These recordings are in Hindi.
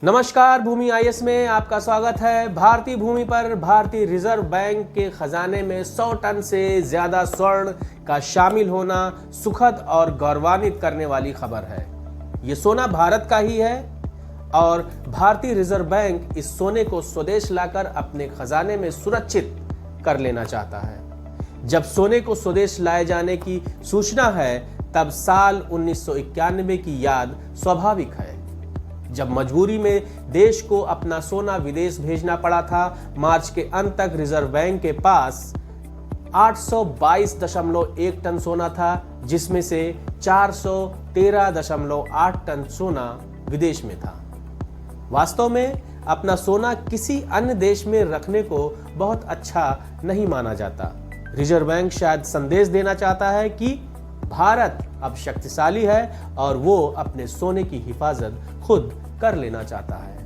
नमस्कार, भूमि आईएएस में आपका स्वागत है। भारतीय भूमि पर भारतीय रिजर्व बैंक के खजाने में 100 टन से ज्यादा स्वर्ण का शामिल होना सुखद और गौरवान्वित करने वाली खबर है। ये सोना भारत का ही है और भारतीय रिजर्व बैंक इस सोने को स्वदेश लाकर अपने खजाने में सुरक्षित कर लेना चाहता है। जब सोने को स्वदेश लाए जाने की सूचना है तब साल 1991 की याद स्वाभाविक है, जब मजबूरी में देश को अपना सोना विदेश भेजना पड़ा था। मार्च के अंत तक रिजर्व बैंक के पास 822.1 टन सोना था, जिसमें से 413.8 टन सोना विदेश में था। वास्तव में अपना सोना किसी अन्य देश में रखने को बहुत अच्छा नहीं माना जाता। रिजर्व बैंक शायद संदेश देना चाहता है कि भारत अब शक्तिशाली है और वो अपने सोने की हिफाजत खुद कर लेना चाहता है।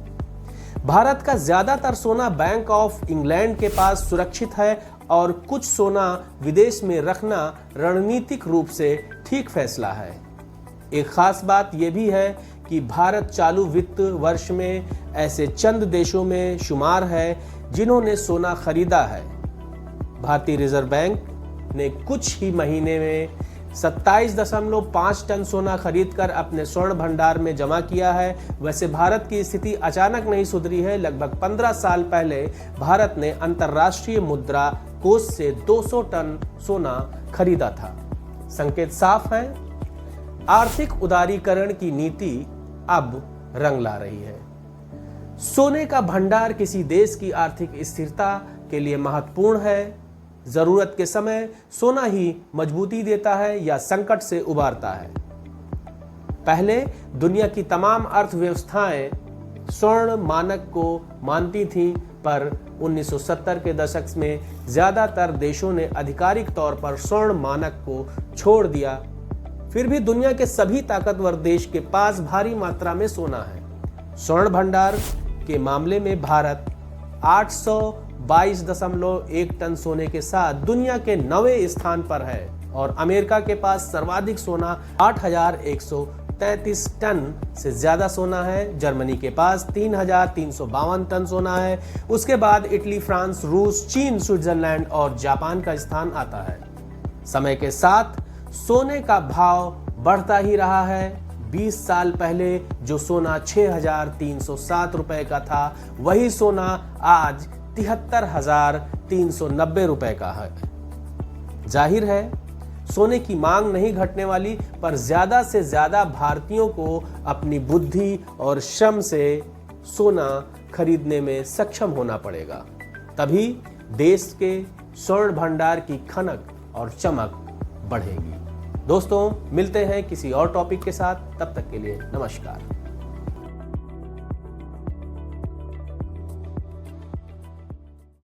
भारत का ज्यादातर सोना बैंक ऑफ इंग्लैंड के पास सुरक्षित है और कुछ सोना विदेश में रखना रणनीतिक रूप से ठीक फैसला है। एक खास बात यह भी है कि भारत चालू वित्त वर्ष में ऐसे चंद देशों में शुमार है जिन्होंने सोना खरीदा है। भारतीय रिजर्व बैंक ने कुछ ही महीने में 27.5 टन सोना खरीदकर अपने स्वर्ण भंडार में जमा किया है। वैसे भारत की स्थिति अचानक नहीं सुधरी है। लगभग 15 साल पहले भारत ने अंतर्राष्ट्रीय मुद्रा कोष से 200 टन सोना खरीदा था। संकेत साफ है, आर्थिक उदारीकरण की नीति अब रंग ला रही है। सोने का भंडार किसी देश की आर्थिक स्थिरता के लिए महत्वपूर्ण है। जरूरत के समय सोना ही मजबूती देता है या संकट से उबारता है। पहले दुनिया की तमाम अर्थव्यवस्थाएं स्वर्ण मानक को मानती थीं, पर 1970 के दशक में ज्यादातर देशों ने आधिकारिक तौर पर स्वर्ण मानक को छोड़ दिया। फिर भी दुनिया के सभी ताकतवर देश के पास भारी मात्रा में सोना है। स्वर्ण भंडार के मामले में भारत 822.1 टन सोने के साथ दुनिया के 9वें स्थान पर है और अमेरिका के पास सर्वाधिक सोना 8,133 टन से ज्यादा सोना है। जर्मनी के पास 3,352 टन सोना है। उसके बाद इटली, फ्रांस, रूस, चीन, स्विट्जरलैंड और जापान का स्थान आता है। समय के साथ सोने का भाव बढ़ता ही रहा है। 20 साल पहले जो सोना 6,307 रुपए का था, वही सोना आज 73,390 रुपए का है। जाहिर है सोने की मांग नहीं घटने वाली, पर ज्यादा से ज्यादा भारतीयों को अपनी बुद्धि और श्रम से सोना खरीदने में सक्षम होना पड़ेगा। तभी देश के स्वर्ण भंडार की खनक और चमक बढ़ेगी। दोस्तों, मिलते हैं किसी और टॉपिक के साथ। तब तक के लिए नमस्कार।